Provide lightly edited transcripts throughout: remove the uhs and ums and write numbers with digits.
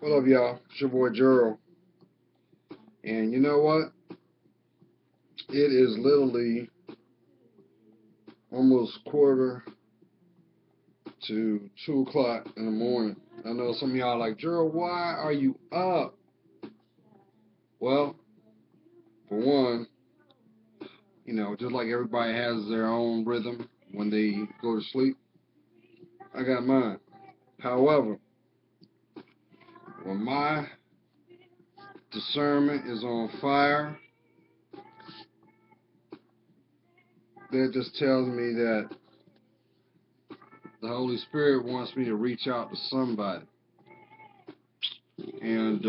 What up, y'all? It's your boy Gerald. And you know what? It is literally almost quarter to 2 o'clock in the morning. I know some of y'all are like, Gerald, why are you up? Well, for one, just like everybody has their own rhythm when they go to sleep, I got mine. However, when my discernment is on fire, that just tells me that the Holy Spirit wants me to reach out to somebody. And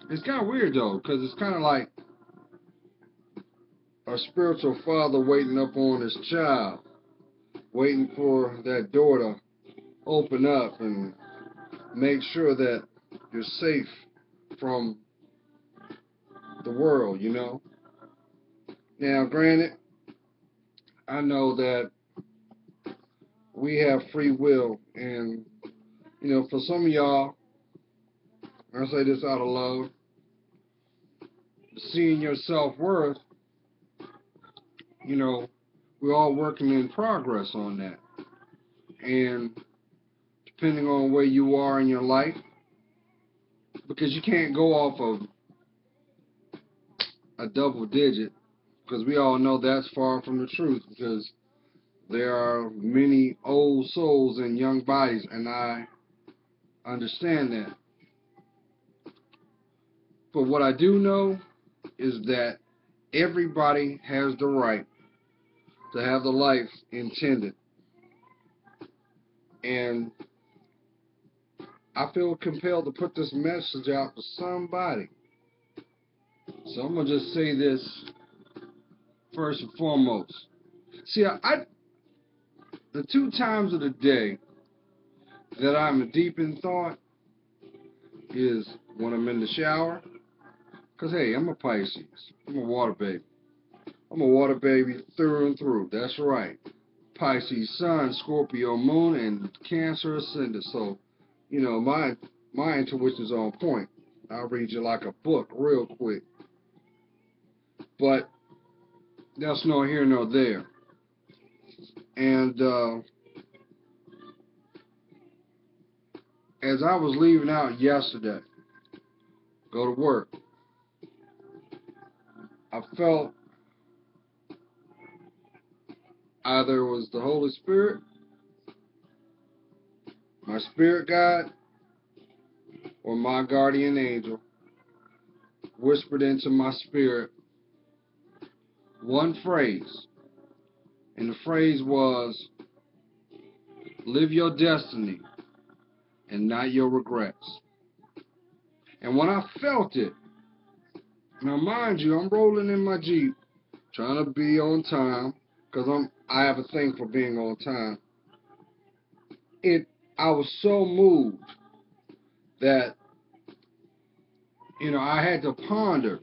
it's kind of weird though, because it's kind of like a spiritual father waiting up on his child, waiting for that door to open up and make sure that you're safe from the world. Now, granted, I know that we have free will, and for some of y'all, I say this out of love, seeing your self-worth, we're all working in progress on that. And depending on where you are in your life, because you can't go off of a double digit, because we all know that's far from the truth, because there are many old souls in young bodies, and I understand that. But what I do know is that everybody has the right to have the life intended. And I feel compelled to put this message out to somebody. So I'm going to just say this first and foremost. See, the 2 times of the day that I'm deep in thought is when I'm in the shower. Because, hey, I'm a Pisces. I'm a water baby. I'm a water baby through and through. That's right. Pisces sun, Scorpio moon, and Cancer ascendant. So, my intuition's on point. I'll read you like a book real quick. But that's no here nor there. And as I was leaving out yesterday, go to work, I felt either it was the Holy Spirit, my spirit guide, or my guardian angel whispered into my spirit one phrase. And the phrase was, live your destiny and not your regrets. And when I felt it, now mind you, I'm rolling in my Jeep, trying to be on time, because I have a thing for being on time. I was so moved that, I had to ponder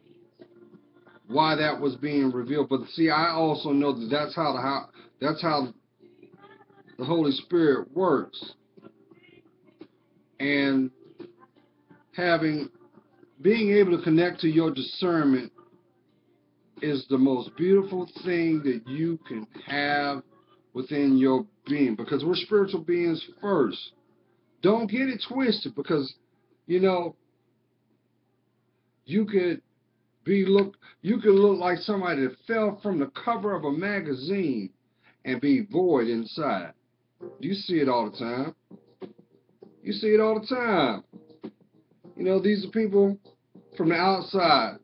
why that was being revealed. But see, I also know that that's how the Holy Spirit works. And being able to connect to your discernment is the most beautiful thing that you can have within your being, because we're spiritual beings first. Don't get it twisted, because you could you could look like somebody that fell from the cover of a magazine and be void inside. You see it all the time. You see it all the time. These are people from the outside.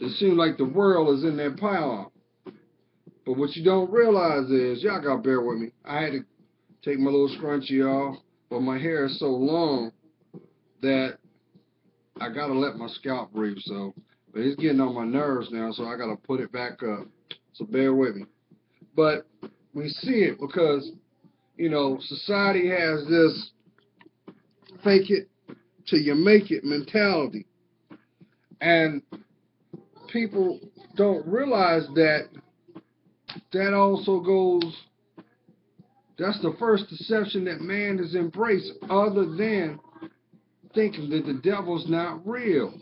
It seems like the world is in their power. But what you don't realize is, y'all gotta bear with me. I had to take my little scrunchie off, but my hair is so long that I gotta let my scalp breathe. But it's getting on my nerves now, so I gotta put it back up. So bear with me. But we see it because, society has this fake it till you make it mentality. And people don't realize that also that's the first deception that man has embraced, other than thinking that the devil's not real.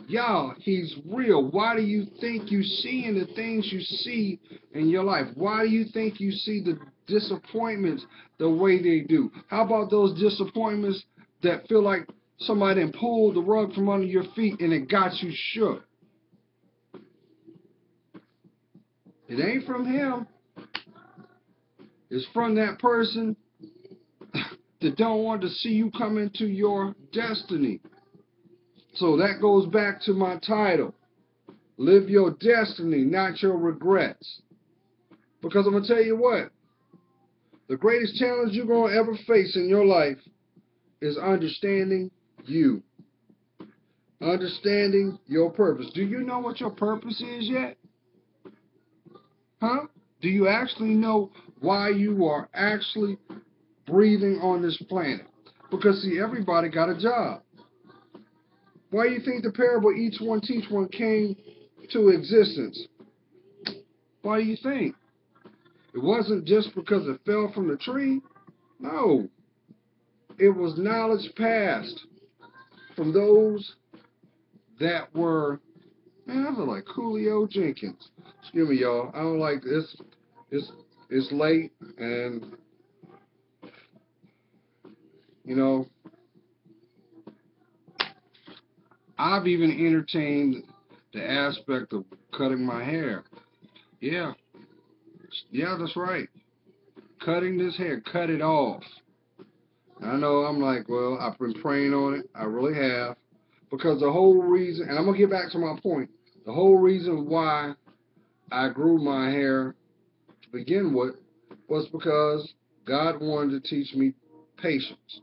Y'all, he's real. Why do you think you seeing the things you see in your life? Why do you think you see the disappointments the way they do? How about those disappointments that feel like somebody done pulled the rug from under your feet and it got you shook? It ain't from him. It's from that person that don't want to see you come into your destiny. So that goes back to my title. Live your destiny, not your regrets. Because I'm going to tell you what, the greatest challenge you're going to ever face in your life is understanding you. Understanding your purpose. Do you know what your purpose is yet? Huh? Do you actually know why you are actually breathing on this planet? Because, see, everybody got a job. Why do you think the parable, each one teach one, came to existence? Why do you think? It wasn't just because it fell from the tree. No. It was knowledge passed from those that were, man, I feel like Coolio Jenkins. Excuse me, y'all. I don't like this. It's late, and, you know, I've even entertained the aspect of cutting my hair. Yeah. Yeah, that's right. Cutting this hair. Cut it off. I know I'm like, well, I've been praying on it. I really have. Because the whole reason, and I'm going to get back to my point, the whole reason why I grew my hair to begin with was because God wanted to teach me patience.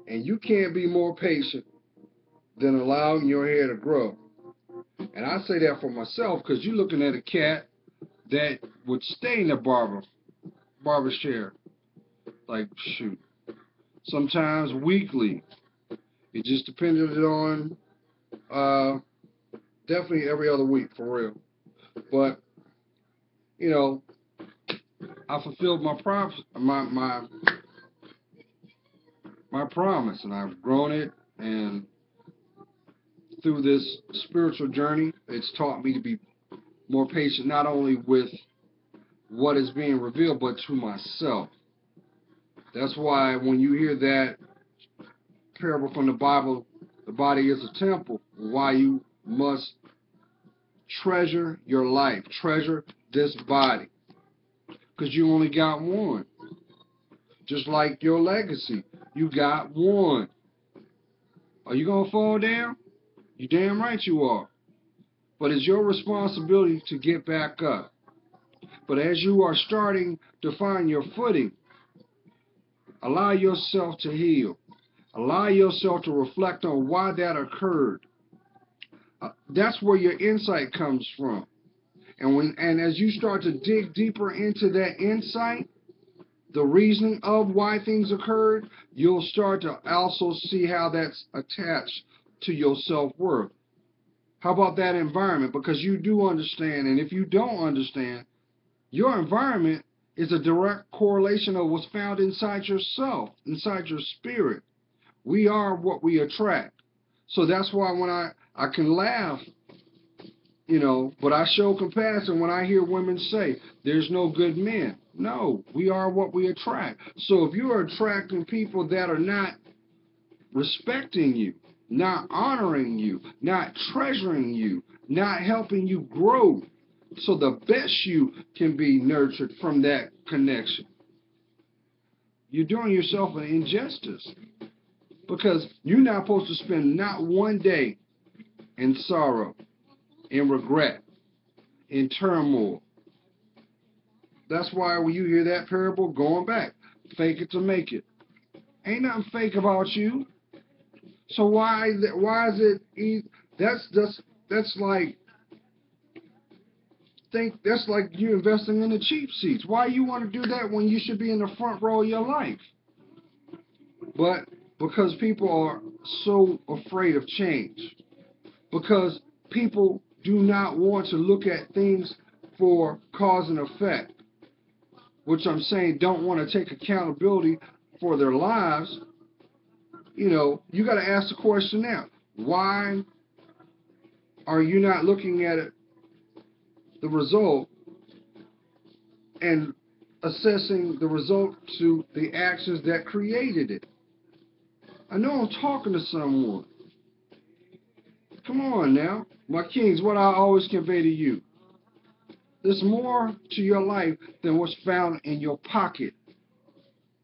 And you can't be more patient than allowing your hair to grow. And I say that for myself because you're looking at a cat that would stay in the barber chair. Like, shoot. Sometimes weekly. It just depended on definitely every other week, for real. But, you know, I fulfilled my promise, and I've grown it, and through this spiritual journey, it's taught me to be more patient, not only with what is being revealed, but to myself. That's why when you hear that parable from the Bible, the body is a temple, why you must treasure your life, treasure this body, because you only got one. Just like your legacy, you got one. Are you going to fall down? You damn right you are. But it's your responsibility to get back up. But as you are starting to find your footing, allow yourself to heal. Allow yourself to reflect on why that occurred. That's where your insight comes from. And as you start to dig deeper into that insight, the reasoning of why things occurred, you'll start to also see how that's attached to your self-worth. How about that environment? Because you do understand, and if you don't understand, your environment is a direct correlation of what's found inside yourself, inside your spirit. We are what we attract. So that's why when I can laugh, you know, but I show compassion when I hear women say, there's no good men. No, we are what we attract. So if you're attracting people that are not respecting you, not honoring you, not treasuring you, not helping you grow so the best you can be nurtured from that connection, you're doing yourself an injustice, because you're not supposed to spend not one day in sorrow, in regret, in turmoil. That's why when you hear that parable, going back, fake it to make it. Ain't nothing fake about you. So why is it? That's like that's like you investing in the cheap seats. Why you want to do that when you should be in the front row of your life? But because people are so afraid of change, because people do not want to look at things for cause and effect, which I'm saying don't want to take accountability for their lives, You know, you got to ask the question now. Why are you not looking at it, the result, and assessing the result to the actions that created it? I know I'm talking to someone. Come on now. My kings, what I always convey to you. There's more to your life than what's found in your pocket.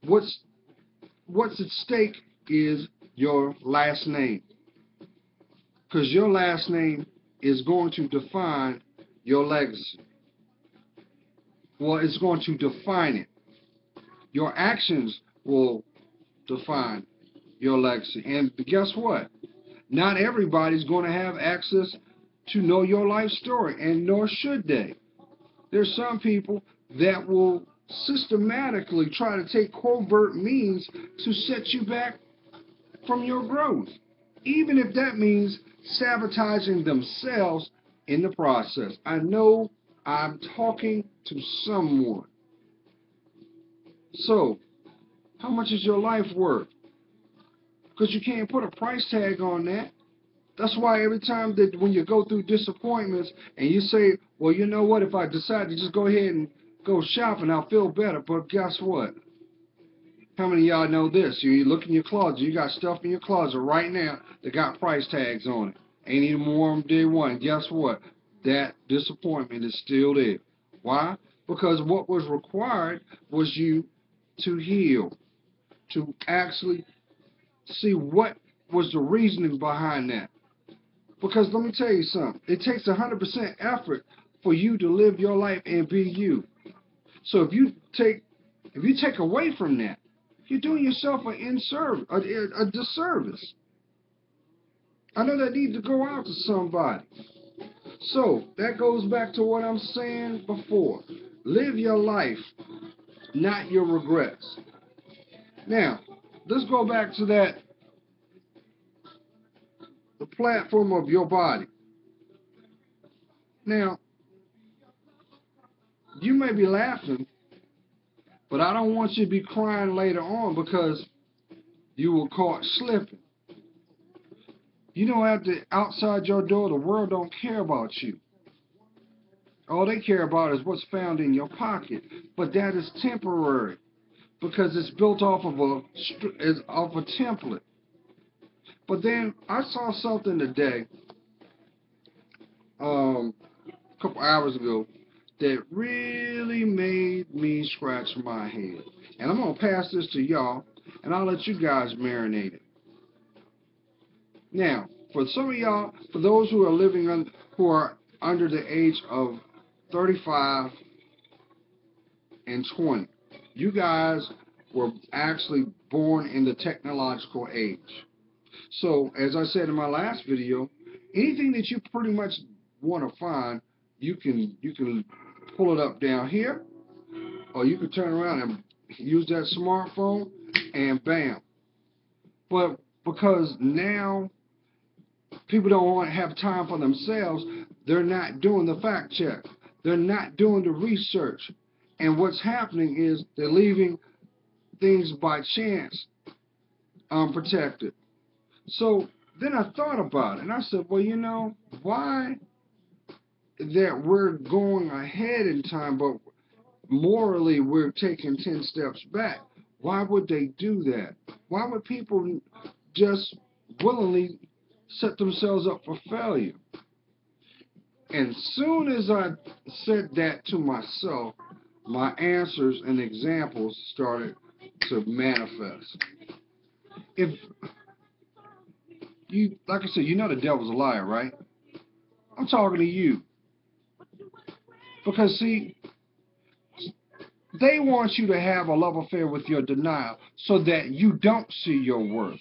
What's at stake is your last name. Because your last name is going to define your legacy. Well, it's going to define it. Your actions will define your legacy. And guess what? Not everybody's going to have access to know your life story, and nor should they. There's some people that will systematically try to take covert means to set you back from your growth, even if that means sabotaging themselves in the process. I know I'm talking to someone. So, how much is your life worth? Because you can't put a price tag on that. That's why every time that when you go through disappointments and you say, well, you know what, if I decide to just go ahead and go shopping, I'll feel better. But guess what? How many of y'all know this? You look in your closet, you got stuff in your closet right now that got price tags on it. Ain't even warm day one. Guess what? That disappointment is still there. Why? Because what was required was you to heal, to actually see what was the reasoning behind that. Because let me tell you something. It takes 100% effort for you to live your life and be you. So if you take away from that, you're doing yourself a disservice. I know that needs to go out to somebody. So that goes back to what I'm saying before. Live your life, not your regrets. Now, let's go back to the platform of your body. Now, you may be laughing, but I don't want you to be crying later on because you were caught slipping. You know, outside your door, the world don't care about you. All they care about is what's found in your pocket. But that is temporary because it's built off of a template. But then I saw something today, a couple hours ago, that really made me scratch my head. And I'm gonna pass this to y'all, and I'll let you guys marinate it. Now, for some of y'all, for those who are who are under the age of 35 and 20, you guys were actually born in the technological age. So, as I said in my last video, anything that you pretty much want to find, you can pull it up down here, or you can turn around and use that smartphone, and bam. But because now people don't want to have time for themselves, they're not doing the fact check. They're not doing the research. And what's happening is they're leaving things by chance unprotected. So then I thought about it, and I said, well, you know, why that we're going ahead in time, but morally we're taking 10 steps back? Why would they do that? Why would people just willingly set themselves up for failure? And soon as I said that to myself, my answers and examples started to manifest. If you, like I said, you know the devil's a liar, right? I'm talking to you. Because see, they want you to have a love affair with your denial so that you don't see your worth.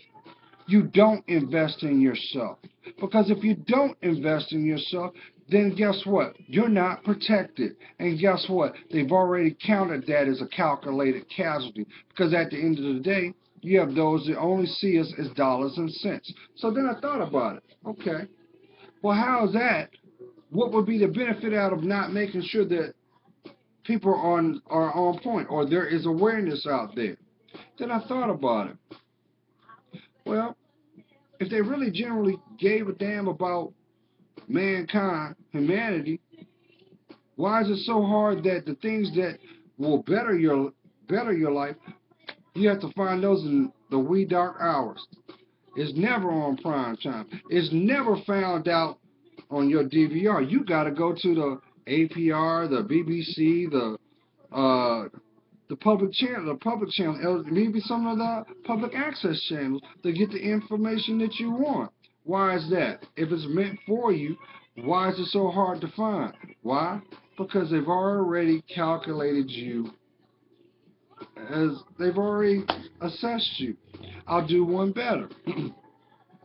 You don't invest in yourself. Because if you don't invest in yourself, then guess what? You're not protected. And guess what? They've already counted that as a calculated casualty. Because at the end of the day, you have those that only see us as dollars and cents. So then I thought about it. Okay, well, how is that? What would be the benefit out of not making sure that people are on point, or there is awareness out there? Then I thought about it. Well, if they really generally gave a damn about mankind, humanity, why is it so hard that the things that will better your life, you have to find those in the wee dark hours? It's never on prime time. It's never found out on your DVR. You got to go to the APR, the BBC, uh, the public channel, maybe some of the public access channels to get the information that you want. Why is that? If it's meant for you, why is it so hard to find? Why? Because they've already calculated you, as they've already assessed you. I'll do one better.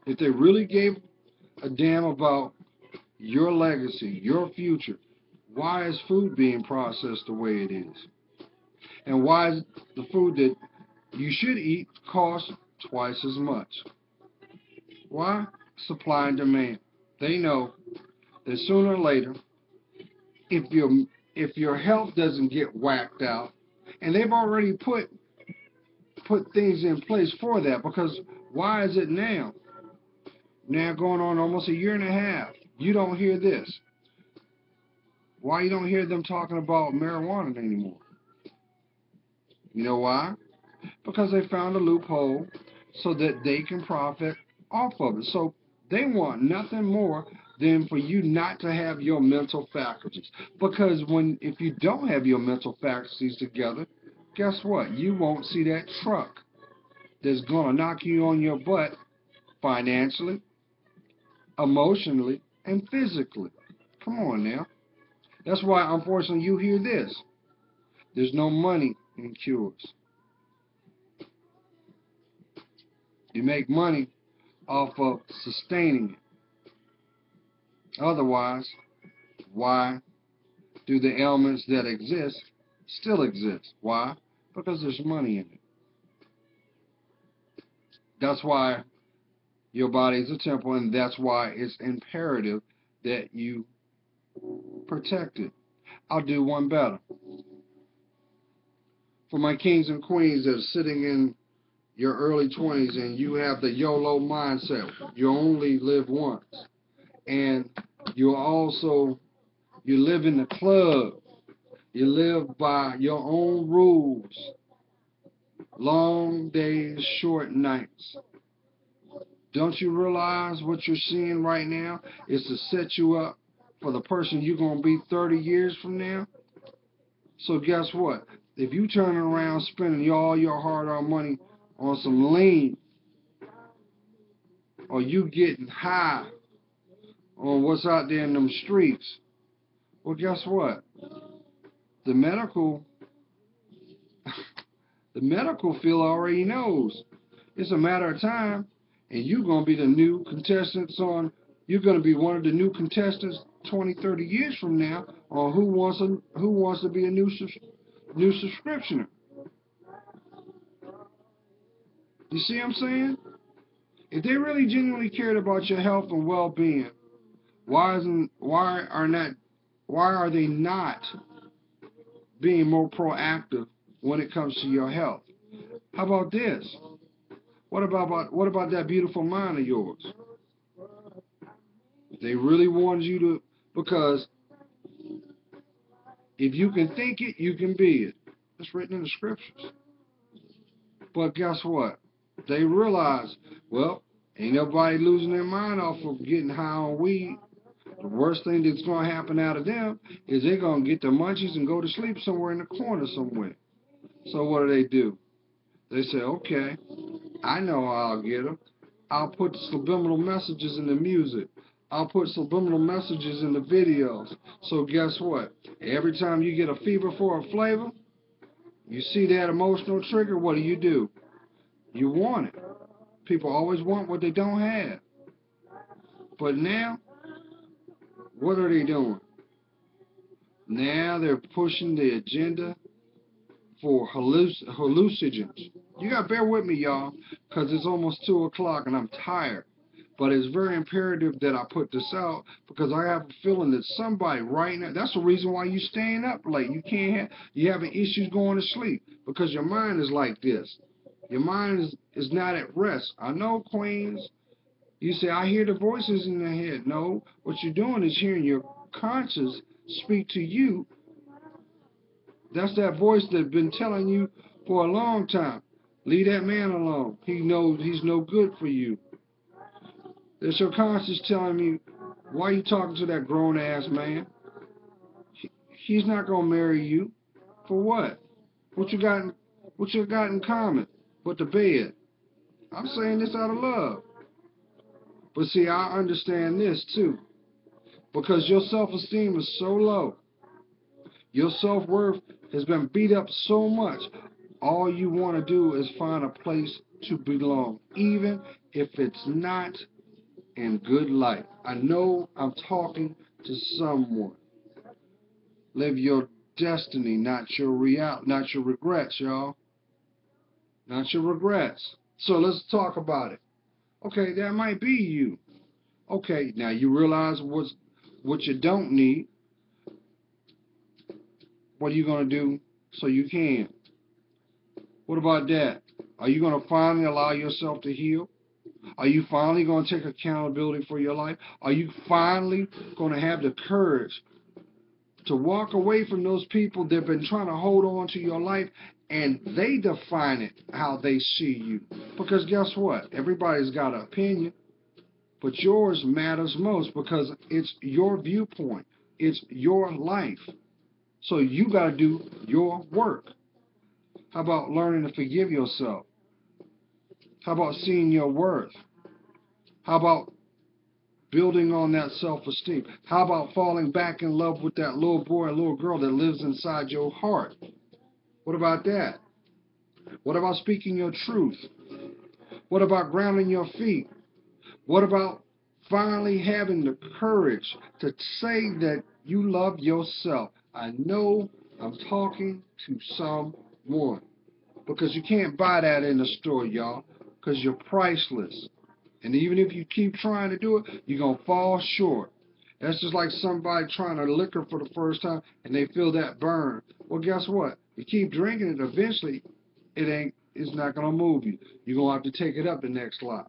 If they really gave a damn about your legacy, your future, why is food being processed the way it is? And why is the food that you should eat cost twice as much? Why? Supply and demand. They know that sooner or later, if your health doesn't get whacked out, and they've already put things in place for that, because why is it now? Now going on almost a year and a half, you don't hear this. Why you don't hear them talking about marijuana anymore? You know why? Because they found a loophole so that they can profit off of it. So they want nothing more than for you not to have your mental faculties. Because if you don't have your mental faculties together, guess what? You won't see that truck that's going to knock you on your butt financially, emotionally, and physically. Come on now. That's why, unfortunately, you hear this. There's no money in cures. You make money off of sustaining it. Otherwise, why do the ailments that exist still exist? Why? Because there's money in it. That's why your body is a temple, and that's why it's imperative that you protect it. I'll do one better. For my kings and queens that are sitting in your early 20s and you have the YOLO mindset, you only live once, and you live in the club, you live by your own rules, long days, short nights. Don't you realize what you're seeing right now is to set you up for the person you're going to be 30 years from now? So guess what? If you turn around spending all your hard-earned money on some lean, or you getting high on what's out there in them streets, well, guess what? The medical field already knows. It's a matter of time, and you're going to be the new contestants you're going to be one of the new contestants 20, 30 years from now on who wants to be a new subscriptioner. You see what I'm saying? If they really genuinely cared about your health and well-being, why are they not being more proactive when it comes to your health? How about this? What about that beautiful mind of yours? They really wanted you to, because if you can think it, you can be it. It's written in the scriptures. But guess what? They realize, well, ain't nobody losing their mind off of getting high on weed. The worst thing that's going to happen out of them is they're going to get the munchies and go to sleep somewhere in the corner somewhere. So what do? They say, okay, I know how I'll get them. I'll put subliminal messages in the music. I'll put subliminal messages in the videos. So guess what? Every time you get a fever for a flavor, you see that emotional trigger, what do? You want it. People always want what they don't have. But now, what are they doing? Now they're pushing the agenda for hallucinogens. You got to bear with me, y'all, because it's almost 2 o'clock and I'm tired. But it's very imperative that I put this out, because I have a feeling that somebody right now, that's the reason why you're staying up late. You having issues going to sleep, because your mind is like this. Your mind is not at rest. I know, queens. You say, I hear the voices in the head. No, what you're doing is hearing your conscience speak to you. That's that voice that's been telling you for a long time. Leave that man alone. He knows he's no good for you. That's your conscience telling you, why are you talking to that grown-ass man? He's not going to marry you. For what? What you got in common but the bed? I'm saying this out of love. But see, I understand this too. Because your self-esteem is so low. Your self-worth has been beat up so much. All you want to do is find a place to belong, even if it's not in good light. I know I'm talking to someone. Live your destiny, not your not your regrets, y'all. Not your regrets. So let's talk about it. Okay, that might be you. Okay, now you realize what you don't need. What are you going to do so you can? What about that? Are you going to finally allow yourself to heal? Are you finally going to take accountability for your life? Are you finally going to have the courage to walk away from those people that have been trying to hold on to your life and they define it how they see you? Because guess what? Everybody's got an opinion, but yours matters most because it's your viewpoint. It's your life. So you got to do your work. How about learning to forgive yourself? How about seeing your worth? How about building on that self-esteem? How about falling back in love with that little boy or little girl that lives inside your heart? What about that? What about speaking your truth? What about grounding your feet? What about finally having the courage to say that you love yourself? I know I'm talking to someone. Because you can't buy that in the store, y'all. Because you're priceless. And even if you keep trying to do it, you're going to fall short. That's just like somebody trying to liquor for the first time and they feel that burn. Well, guess what? You keep drinking it, eventually it's not going to move you. You're going to have to take it up the next notch.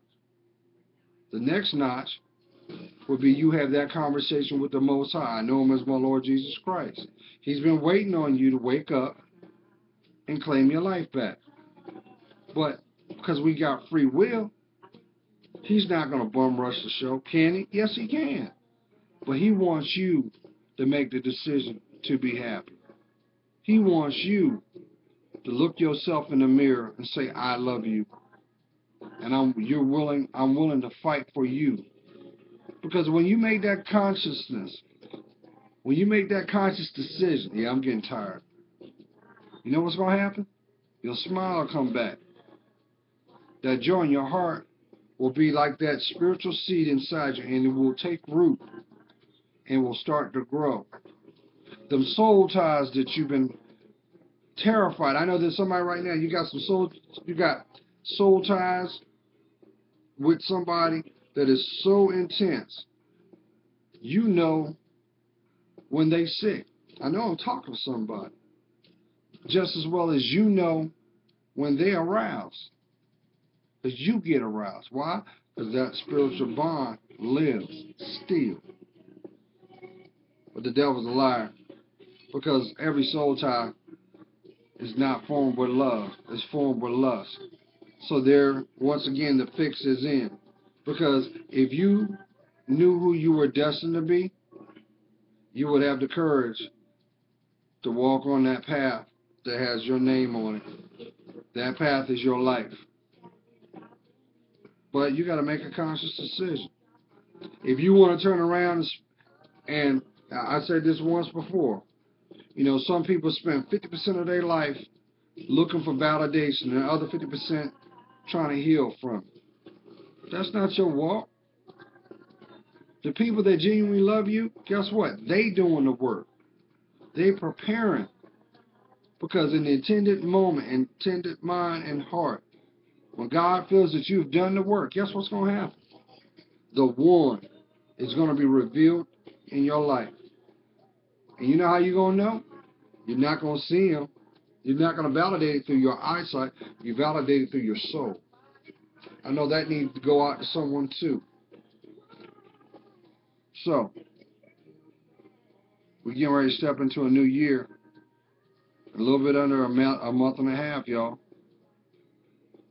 The next notch would be you have that conversation with the Most High. I know Him as my Lord Jesus Christ. He's been waiting on you to wake up and claim your life back. But because we got free will, He's not going to bum rush the show. Can He? Yes, He can. But He wants you to make the decision to be happy. He wants you to look yourself in the mirror and say, I love you. And I'm willing to fight for you. Because when you make that consciousness, when you make that conscious decision, yeah, I'm getting tired. You know what's going to happen? Your smile will come back. That joy in your heart will be like that spiritual seed inside you, and it will take root and will start to grow. Them soul ties that you've been terrified. I know there's somebody right now, you got soul ties with somebody that is so intense. You know when they sick. I know I'm talking to somebody. Just as well as you know when they aroused. Because you get aroused. Why? Because that spiritual bond lives still. But the devil's a liar. Because every soul tie is not formed with love. It's formed with lust. So there, once again, the fix is in. Because if you knew who you were destined to be, you would have the courage to walk on that path that has your name on it. That path is your life. But you got to make a conscious decision. If you want to turn around and I said this once before, you know, some people spend 50% of their life looking for validation and the other 50% trying to heal from it. That's not your walk. The people that genuinely love you, guess what? They doing the work. They preparing. Because in the intended moment, intended mind and heart, when God feels that you've done the work, guess what's going to happen? The one is going to be revealed in your life. And you know how you're going to know? You're not going to see him. You're not going to validate it through your eyesight. You validate it through your soul. I know that needs to go out to someone too. So, we're getting ready to step into a new year. A little bit under a month and a half, y'all.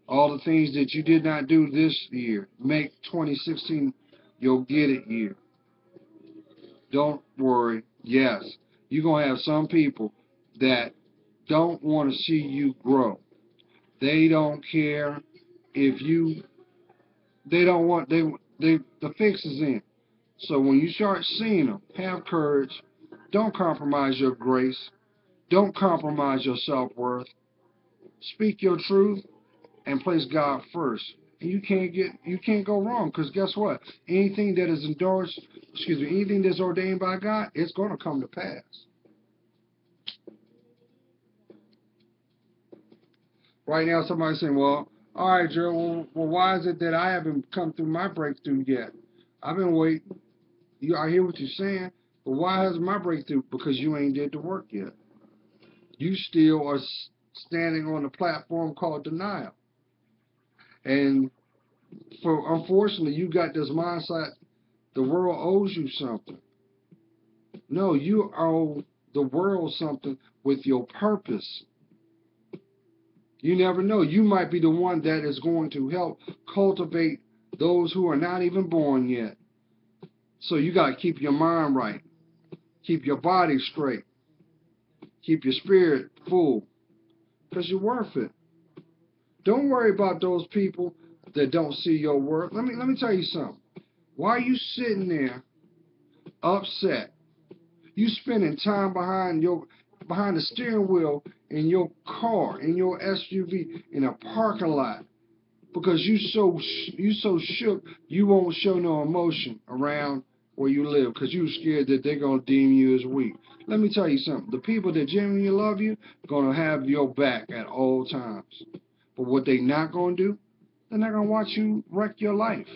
All the things that you did not do this year, make 2016 your get it year. Don't worry. Yes, you're going to have some people that don't want to see you grow. They don't care if you, they don't want, the fix is in. So when you start seeing them, have courage. Don't compromise your grace. Don't compromise your self-worth. Speak your truth and place God first. And you can't go wrong, because guess what? Anything that is endorsed, anything that's ordained by God, it's going to come to pass. Right now, somebody's saying, well, all right, Joe, well, why is it that I haven't come through my breakthrough yet? I've been waiting. I hear what you're saying, but why hasn't my breakthrough? Because you ain't did the work yet. You still are standing on a platform called denial. And unfortunately, you got this mindset, the world owes you something. No, you owe the world something with your purpose. You never know. You might be the one that is going to help cultivate those who are not even born yet. So you got to keep your mind right. Keep your body straight. Keep your spirit full. Because you're worth it. Don't worry about those people that don't see your worth. Let me tell you something. Why are you sitting there upset? You spending time behind the steering wheel in your car, in your SUV, in a parking lot, because you so shook you won't show no emotion around where you live, because you scared that they're gonna deem you as weak. Let me tell you something. The people that genuinely love you gonna have your back at all times. But what they not gonna do, they're not gonna watch you wreck your life.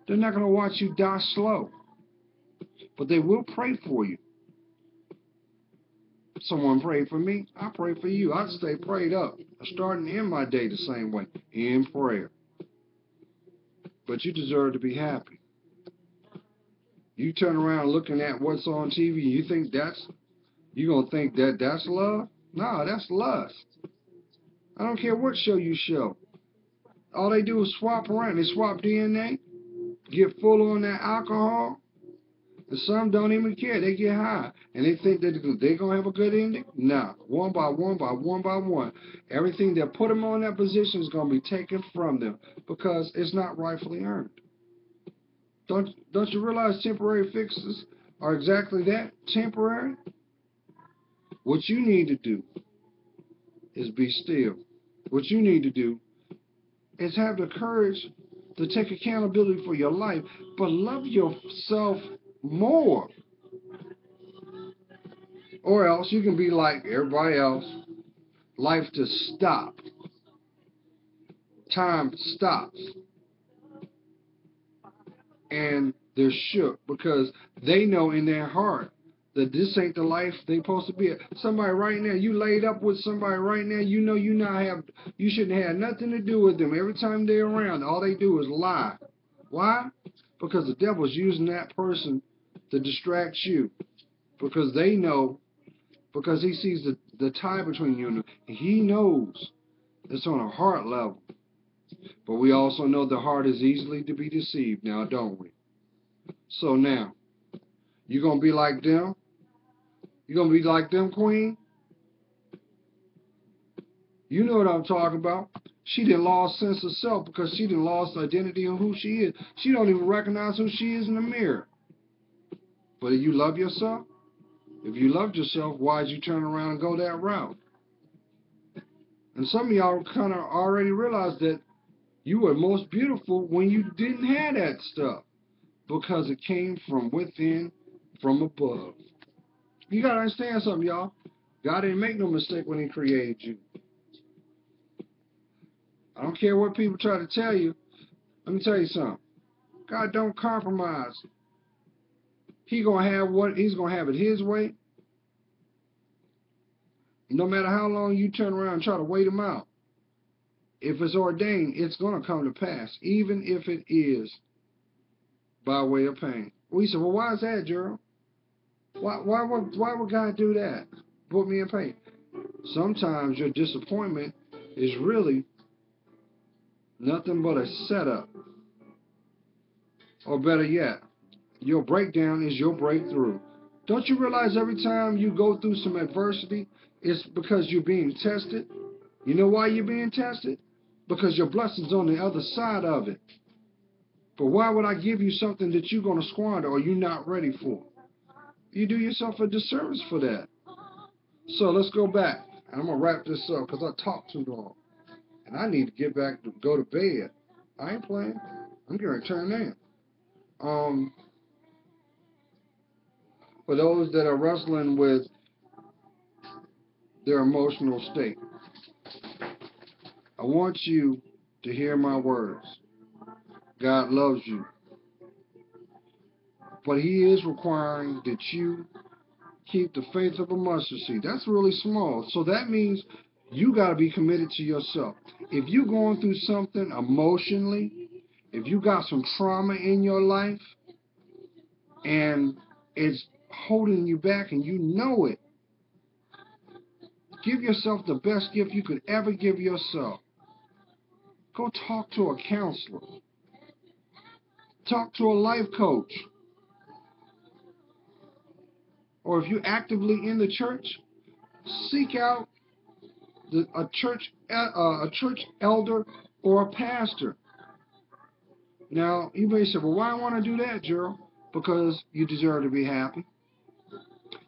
They're not gonna watch you die slow. But they will pray for you. Someone prayed for me, I pray for you. I stay prayed up. I start and end my day the same way, in prayer. But you deserve to be happy. You turn around looking at what's on TV, you think you're going to think that's love? No, that's lust. I don't care what show you show. All they do is swap around. They swap DNA, get full on that alcohol, and some don't even care. They get high. And they think that they're going to have a good ending? No. One by one. Everything that put them on that position is going to be taken from them because it's not rightfully earned. Don't you realize temporary fixes are exactly that? Temporary? What you need to do is be still. What you need to do is have the courage to take accountability for your life, but love yourself more. Or else you can be like everybody else. Life just stop. Time stops. And they're shook because they know in their heart that this ain't the life they supposed to be. Somebody right now, you laid up with somebody right now, you know you shouldn't have nothing to do with them. Every time they're around, all they do is lie. Why? Because the devil's using that person to distract you. Because they know, because he sees the tie between you and them. He knows it's on a heart level. But we also know the heart is easily to be deceived now, don't we? So now, you going to be like them? You going to be like them, Queen? You know what I'm talking about. She done lost sense of self because she done lost identity of who she is. She don't even recognize who she is in the mirror. But if you love yourself, if you loved yourself, why'd you turn around and go that route? And some of y'all kind of already realized that you were most beautiful when you didn't have that stuff, because it came from within, from above. You got to understand something, y'all. God didn't make no mistake when he created you. I don't care what people try to tell you. Let me tell you something. God don't compromise. He's gonna have it his way. No matter how long you turn around and try to wait him out, if it's ordained, it's going to come to pass, even if it is by way of pain. We said, well, why is that, Gerald? Why would God do that? Put me in pain. Sometimes your disappointment is really nothing but a setup. Or better yet, your breakdown is your breakthrough. Don't you realize every time you go through some adversity, it's because you're being tested? You know why you're being tested? Because your blessing's on the other side of it. But why would I give you something that you're going to squander or you're not ready for? You do yourself a disservice for that. So let's go back. I'm going to wrap this up because I talked too long. And I need to get back to go to bed. I ain't playing. I'm going to turn in. For those that are wrestling with their emotional state, I want you to hear my words. God loves you. But He is requiring that you keep the faith of a mustard seed. That's really small. So that means you got to be committed to yourself. If you're going through something emotionally, if you got some trauma in your life and it's holding you back and you know it, give yourself the best gift you could ever give yourself. Go talk to a counselor. Talk to a life coach. Or if you're actively in the church, seek out a church elder or a pastor. Now, you may say, well, why I want to do that, Gerald? Because you deserve to be happy.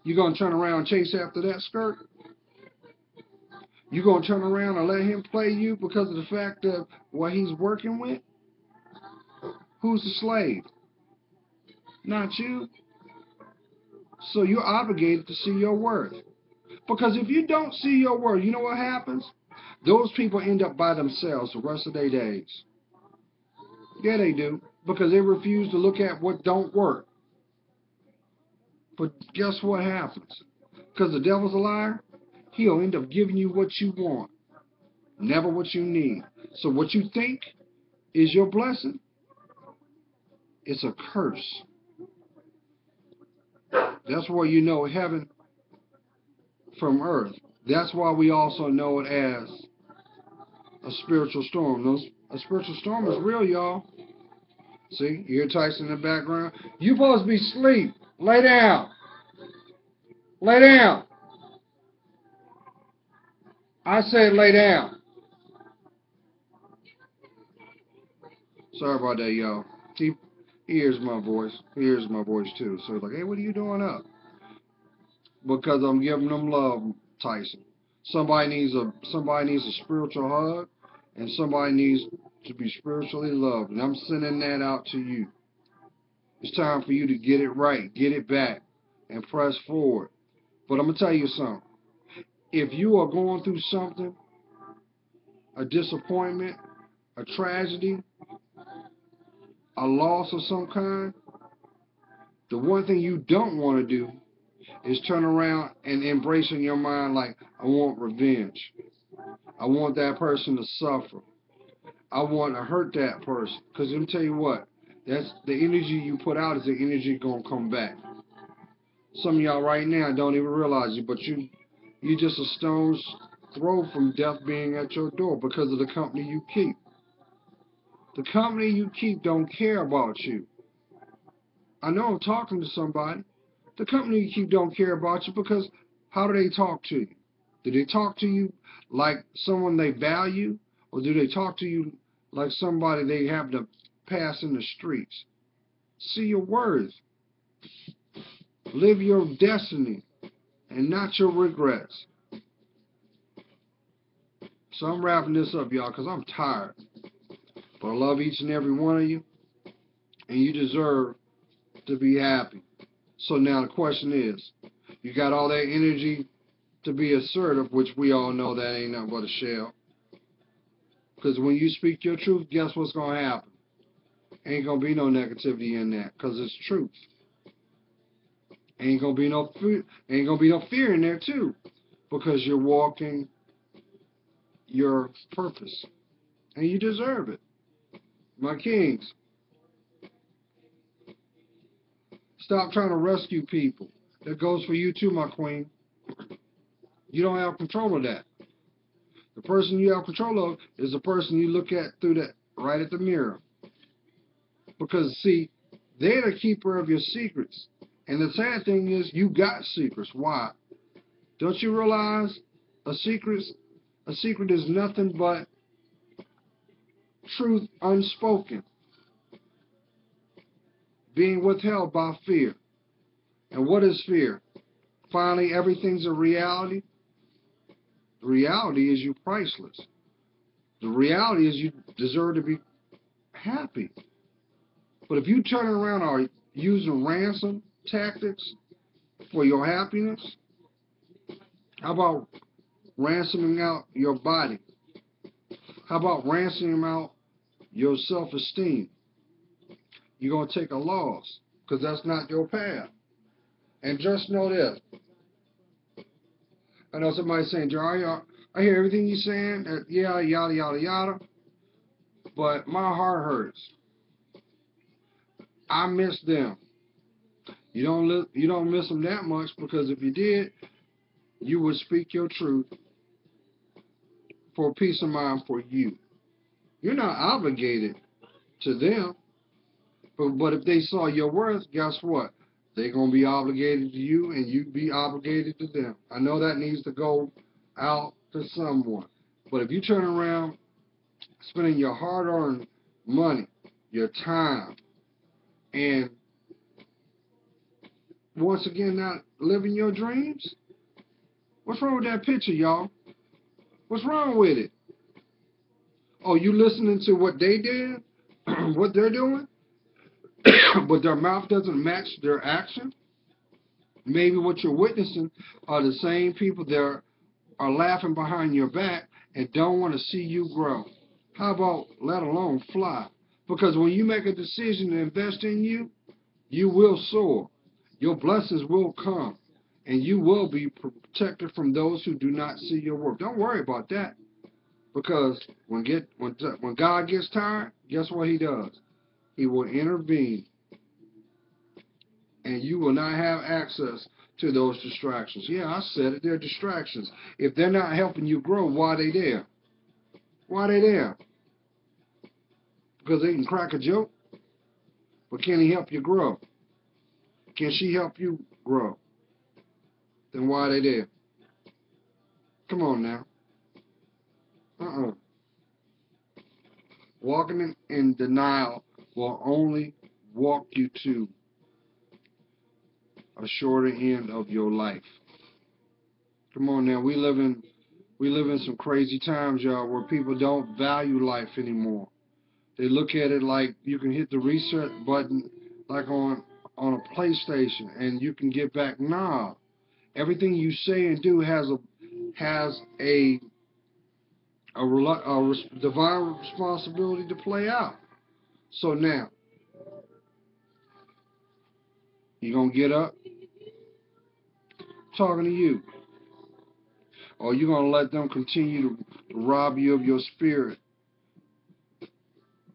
You're going to turn around and chase after that skirt? You're going to turn around and let him play you because of the fact of what he's working with? Who's the slave? Not you. So you're obligated to see your worth. Because if you don't see your worth, you know what happens? Those people end up by themselves the rest of their days. Yeah, they do. Because they refuse to look at what don't work. But guess what happens? Because the devil's a liar, he'll end up giving you what you want, never what you need. So what you think is your blessing, it's a curse. That's why you know heaven from earth. That's why we also know it as a spiritual storm. A spiritual storm is real, y'all. See, you hear Tyson in the background? You supposed to be asleep. Lay down. Lay down. I said lay down. Sorry about that, y'all. He hears my voice. He hears my voice too. So he's like, hey, what are you doing up? Because I'm giving them love, Tyson. Somebody needs a spiritual hug, and somebody needs to be spiritually loved. And I'm sending that out to you. It's time for you to get it right, get it back, and press forward. But I'm going to tell you something. If you are going through something, a disappointment, a tragedy, a loss of some kind, the one thing you don't want to do is turn around and embrace in your mind like, I want revenge. I want that person to suffer. I want to hurt that person. Because let me tell you what, that's the energy you put out is the energy going to come back. Some of y'all right now don't even realize it, but you just a stone's throw from death being at your door because of the company you keep. The company you keep don't care about you. I know I'm talking to somebody. The company you keep don't care about you because how do they talk to you? Do they talk to you like someone they value? Or do they talk to you like somebody they have to pass in the streets? See your worth. Live your destiny and not your regrets. So I'm wrapping this up, y'all, because I'm tired. But I love each and every one of you. And you deserve to be happy. So now the question is, you got all that energy to be assertive, which we all know that ain't nothing but a shell. Because when you speak your truth, guess what's going to happen? Ain't going to be no negativity in that, because it's truth. Ain't going to be no fear in there, too. because you're walking your purpose. And you deserve it. My kings, stop trying to rescue people. That goes for you too, my queen. You don't have control of that. The person you have control of is the person you look at through that, right at the mirror. Because, see, they're the keeper of your secrets. And the sad thing is, you got secrets. Why? Don't you realize a secret is nothing but truth unspoken, being withheld by fear. And what is fear? Finally, everything's a reality. The reality is you're priceless. The reality is you deserve to be happy. But if you turn around or using ransom tactics for your happiness, how about ransoming out your body? How about ransoming out your self-esteem? You're going to take a loss because that's not your path. And just know this. I know somebody's saying, Jerry, I hear everything you're saying, yeah, yada, yada, yada, but my heart hurts. I miss them. You don't miss them that much, because if you did, you would speak your truth for peace of mind for you. You're not obligated to them, but if they saw your worth, guess what? They're going to be obligated to you, and you be obligated to them. I know that needs to go out to someone. But if you turn around spending your hard-earned money, your time, and once again not living your dreams, what's wrong with that picture, y'all? What's wrong with it? Oh, you listening to what they did, what they're doing, but their mouth doesn't match their action? Maybe what you're witnessing are the same people that are laughing behind your back and don't want to see you grow. How about let alone fly? Because when you make a decision to invest in you, you will soar. Your blessings will come. And you will be protected from those who do not see your work. Don't worry about that. Because when God gets tired, guess what he does? He will intervene. And you will not have access to those distractions. Yeah, I said it. They're distractions. If they're not helping you grow, why are they there? Why are they there? Because they can crack a joke? But can he help you grow? Can she help you grow? Then why are they there? Come on now. Walking in denial will only walk you to a shorter end of your life. Come on now. We live in some crazy times, y'all, where people don't value life anymore. They look at it like you can hit the reset button like on a PlayStation and you can get back. Nah. Everything you say and do has a divine responsibility to play out. So now, you gonna get up talking to you, or you gonna let them continue to rob you of your spirit,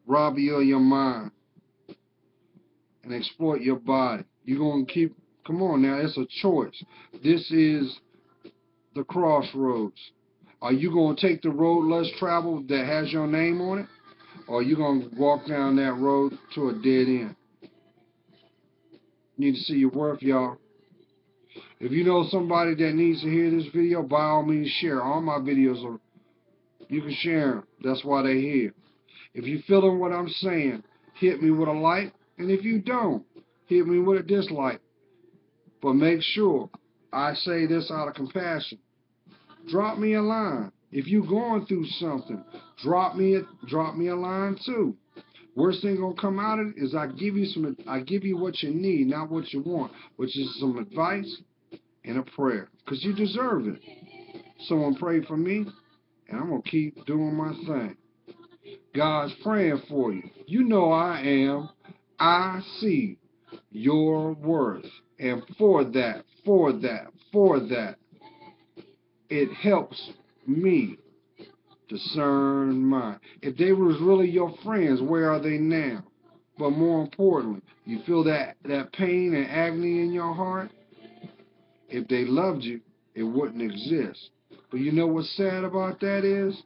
rob you of your mind, and exploit your body? You gonna keep? Come on now, it's a choice. This is the crossroads. Are you gonna take the road less traveled that has your name on it, or are you gonna walk down that road to a dead end? You need to see your worth, y'all. If you know somebody that needs to hear this video, by all means share. All my videos are, you can share them. That's why they're here. If you feeling what I'm saying, hit me with a like. And if you don't, hit me with a dislike. But make sure I say this out of compassion. Drop me a line. If you're going through something, drop me a line too. Worst thing gonna come out of it is I give you what you need, not what you want, which is some advice and a prayer, because you deserve it. Someone pray for me, and I'm going to keep doing my thing. God's praying for you. You know I am. I see your worth. And for that, It helps me discern mine. If they was really your friends, where are they now? But more importantly, you feel that pain and agony in your heart? If they loved you, it wouldn't exist. But you know what's sad about that is?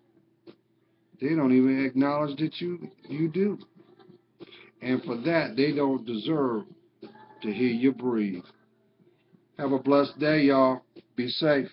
They don't even acknowledge that you do. And for that, they don't deserve to hear you breathe. Have a blessed day, y'all. Be safe.